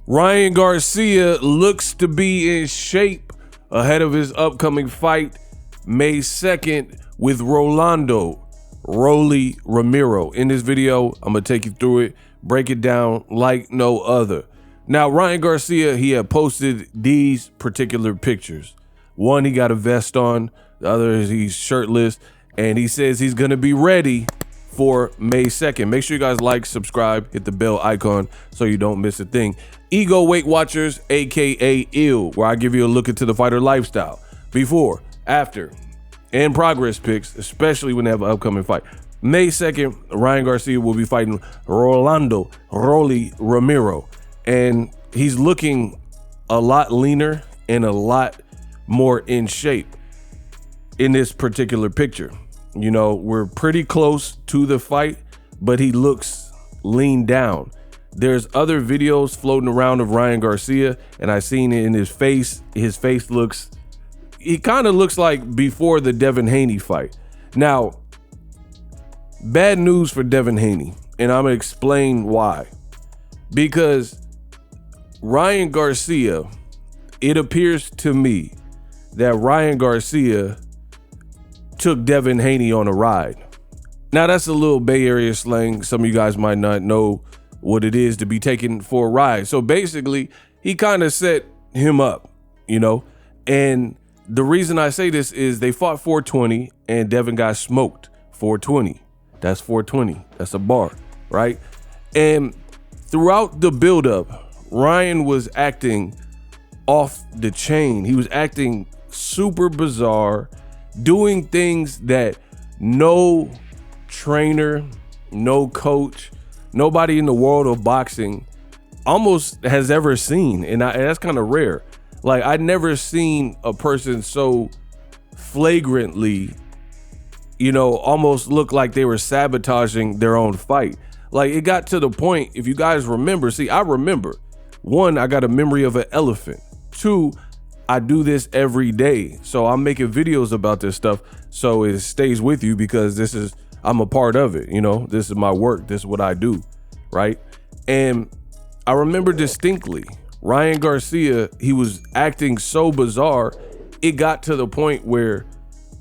Ryan Garcia looks to be in shape ahead of his upcoming fight May 2nd with Romero. In this video, I'm going to take you through it, break it down like no other. Now, Ryan Garcia, he had posted these particular pictures. One, he got a vest on. The other is he's shirtless. And he says he's going to be ready for May 2nd. Make sure you guys like, subscribe, hit the bell icon so you don't miss a thing. Ego Weight Watchers, aka ILL, where I give you a look into the fighter lifestyle before, after, and progress picks, especially when they have an upcoming fight. May 2nd, Ryan Garcia will be fighting Romero, and he's looking a lot leaner and a lot more in shape in this particular picture. You know, we're pretty close to the fight, but he looks lean down. There's other videos floating around of Ryan Garcia, and I seen it in his face. His face looks, he kind of looks like before the Devin Haney fight. Now, bad news for Devin Haney, and I'm gonna explain why. Because Ryan Garcia, it appears to me that Ryan Garcia took Devin Haney on a ride. Now, that's a little Bay Area slang. Some of you guys might not know what it is to be taken for a ride. So basically, he kind of set him up, you know? And the reason I say this is they fought 420 and Devin got smoked 420. That's 420. That's a bar, right? And throughout the buildup, Ryan was acting off the chain. He was acting super bizarre, doing things that no trainer, no coach, nobody in the world of boxing almost has ever seen. And that's kind of rare. Like, I'd never seen a person so flagrantly, you know, almost look like they were sabotaging their own fight. Like, it got to the point, if you guys remember, see, I remember. One, I got a memory of an elephant. Two, I do this every day. So I'm making videos about this stuff so it stays with you, because I'm a part of it. You know, this is my work. This is what I do, right? And I remember distinctly, Ryan Garcia, he was acting so bizarre. It got to the point where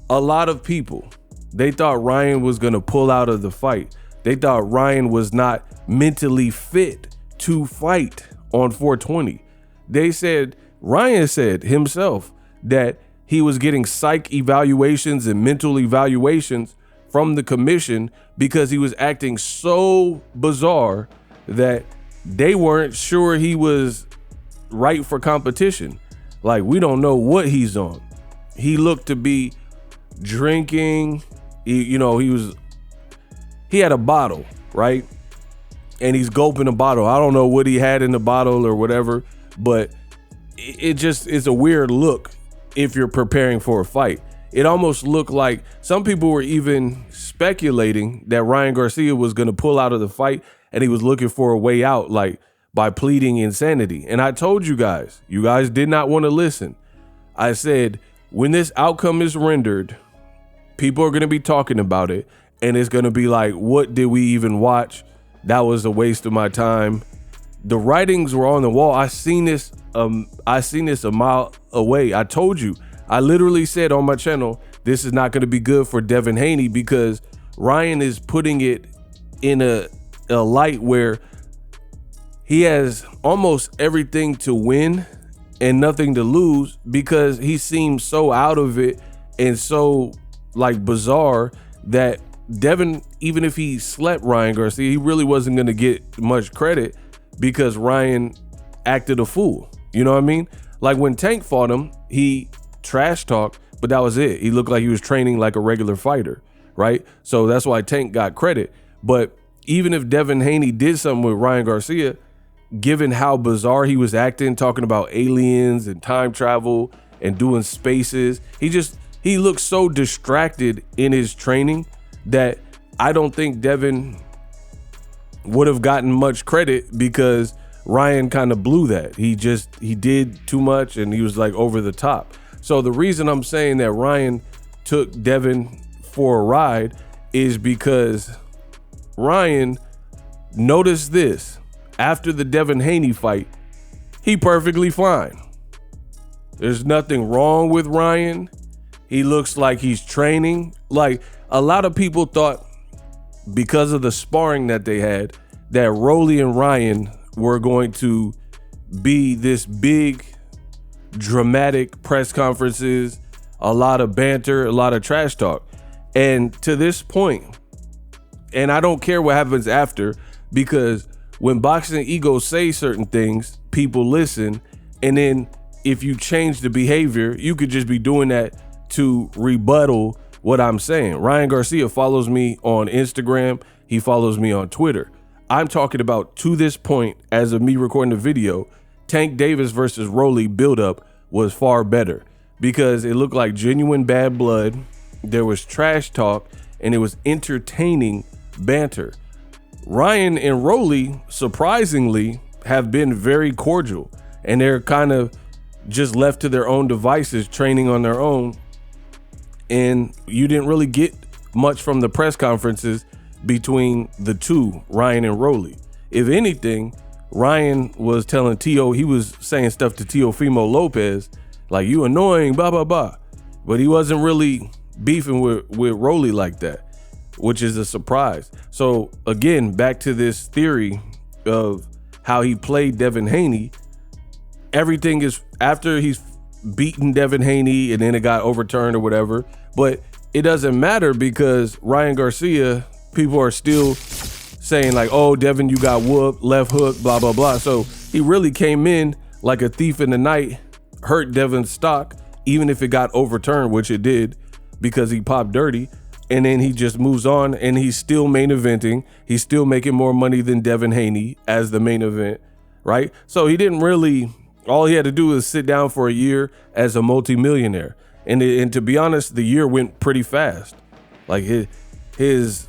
a lot of people, they thought Ryan was going to pull out of the fight. They thought Ryan was not mentally fit to fight on 420. Ryan said himself that he was getting psych evaluations and mental evaluations from the commission because he was acting so bizarre that they weren't sure he was right for competition. Like, we don't know what he's on. He looked to be drinking. He had a bottle, right? And he's gulping a bottle. I don't know what he had in the bottle or whatever, but it just is a weird look if you're preparing for a fight. It almost looked like some people were even speculating that Ryan Garcia was going to pull out of the fight and he was looking for a way out, like by pleading insanity. And I told you guys did not want to listen. I said, when this outcome is rendered, people are going to be talking about it, and it's going to be like, what did we even watch? That was a waste of my time. The writings were on the wall. I seen this a mile away. I told you. I literally said on my channel, this is not going to be good for Devin Haney, because Ryan is putting it in a light where he has almost everything to win and nothing to lose, because he seems so out of it and so like bizarre that Devin, even if he slept Ryan Garcia, he really wasn't going to get much credit because Ryan acted a fool. You know what I mean? Like, when Tank fought him, he trash talked, but that was it. He looked like he was training like a regular fighter, right? So that's why Tank got credit. But even if Devin Haney did something with Ryan Garcia, given how bizarre he was acting, talking about aliens and time travel and doing spaces, he looked so distracted in his training that I don't think Devin would have gotten much credit, because Ryan kind of blew that. He did too much and he was like over the top. So the reason I'm saying that Ryan took Devin for a ride is because Ryan noticed this. After the Devin Haney fight, he perfectly fine. There's nothing wrong with Ryan. He looks like he's training. Like, a lot of people thought because of the sparring that they had that Rolly and Ryan were going to be this big, dramatic press conferences, a lot of banter, a lot of trash talk. And to this point, and I don't care what happens after, because when boxing egos say certain things, people listen. And then if you change the behavior, you could just be doing that to rebuttal what I'm saying. Ryan Garcia follows me on Instagram. He follows me on Twitter. I'm talking about, to this point, as of me recording the video, Tank Davis versus Rolly buildup was far better because it looked like genuine bad blood. There was trash talk and it was entertaining banter. Ryan and Rolly, surprisingly, have been very cordial, and they're kind of just left to their own devices, training on their own. And you didn't really get much from the press conferences between the two, Ryan and Rolly. If anything, Ryan was telling Tio, he was saying stuff to Teofimo Lopez, like, you annoying, blah, blah, blah. But he wasn't really beefing with Rolly like that, which is a surprise. So again, back to this theory of how he played Devin Haney. Everything is after he's beaten Devin Haney and then it got overturned or whatever. But it doesn't matter because Ryan Garcia, people are still saying like, oh, Devin, you got whooped, left hook, blah, blah, blah. So he really came in like a thief in the night, hurt Devin's stock, even if it got overturned, which it did because he popped dirty. And then he just moves on and he's still main eventing. He's still making more money than Devin Haney as the main event, right? So he didn't really, all he had to do was sit down for a year as a multimillionaire. And to be honest, the year went pretty fast. Like his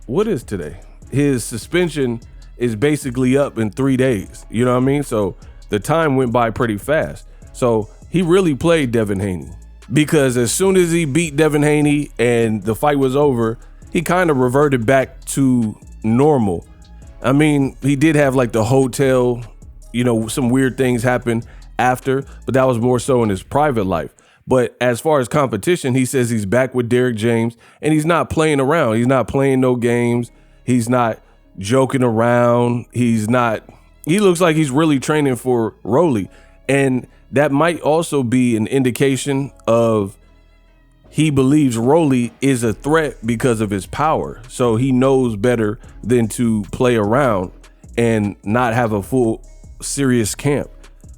what is today? His suspension is basically up in 3 days. You know what I mean? So the time went by pretty fast. So he really played Devin Haney because as soon as he beat Devin Haney and the fight was over, he kind of reverted back to normal. I mean, he did have like the hotel, you know, some weird things happened after, but that was more so in his private life. But as far as competition, he says he's back with Derrick James and he's not playing around. He's not playing no games. He's not joking around. He looks like he's really training for Rolly. And that might also be an indication of he believes Rolly is a threat because of his power. So he knows better than to play around and not have a full serious camp.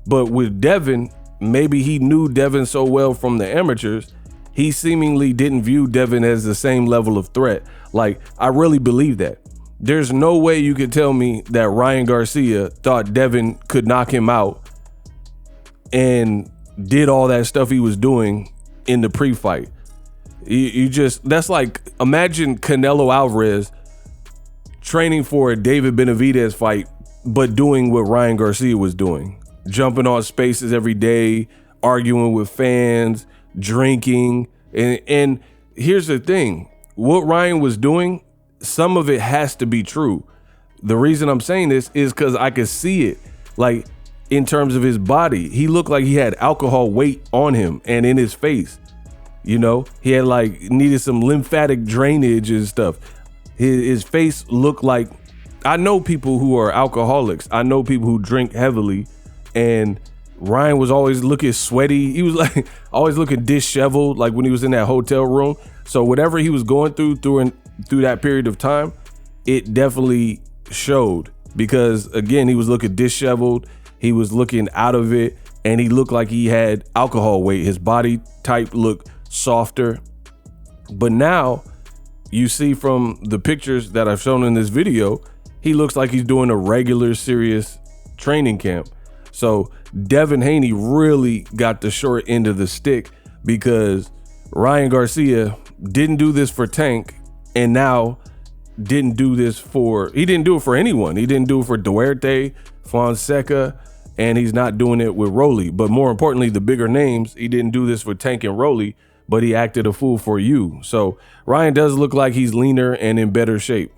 But with Devin, maybe he knew Devin so well from the amateurs, he seemingly didn't view Devin as the same level of threat. Like, I really believe that. There's no way you could tell me that Ryan Garcia thought Devin could knock him out and did all that stuff he was doing in the pre-fight. That's like, imagine Canelo Alvarez training for a David Benavidez fight, but doing what Ryan Garcia was doing. Jumping on spaces every day, arguing with fans, drinking. And here's the thing. What Ryan was doing, some of it has to be true. The reason I'm saying this is because I could see it. Like, in terms of his body, he looked like he had alcohol weight on him and in his face. You know, he had like needed some lymphatic drainage and stuff. His face looked like, I know people who are alcoholics. I know people who drink heavily. And Ryan was always looking sweaty. He was like always looking disheveled, like when he was in that hotel room. So whatever he was going through that period of time, it definitely showed because again, he was looking disheveled. He was looking out of it and he looked like he had alcohol weight. His body type looked softer. But now you see from the pictures that I've shown in this video, he looks like he's doing a regular serious training camp. So Devin Haney really got the short end of the stick because Ryan Garcia didn't do this for Tank and now he didn't do it for anyone. He didn't do it for Duarte, Fonseca, and he's not doing it with Rolly. But more importantly, the bigger names, he didn't do this for Tank and Rolly, but he acted a fool for you. So Ryan does look like he's leaner and in better shape.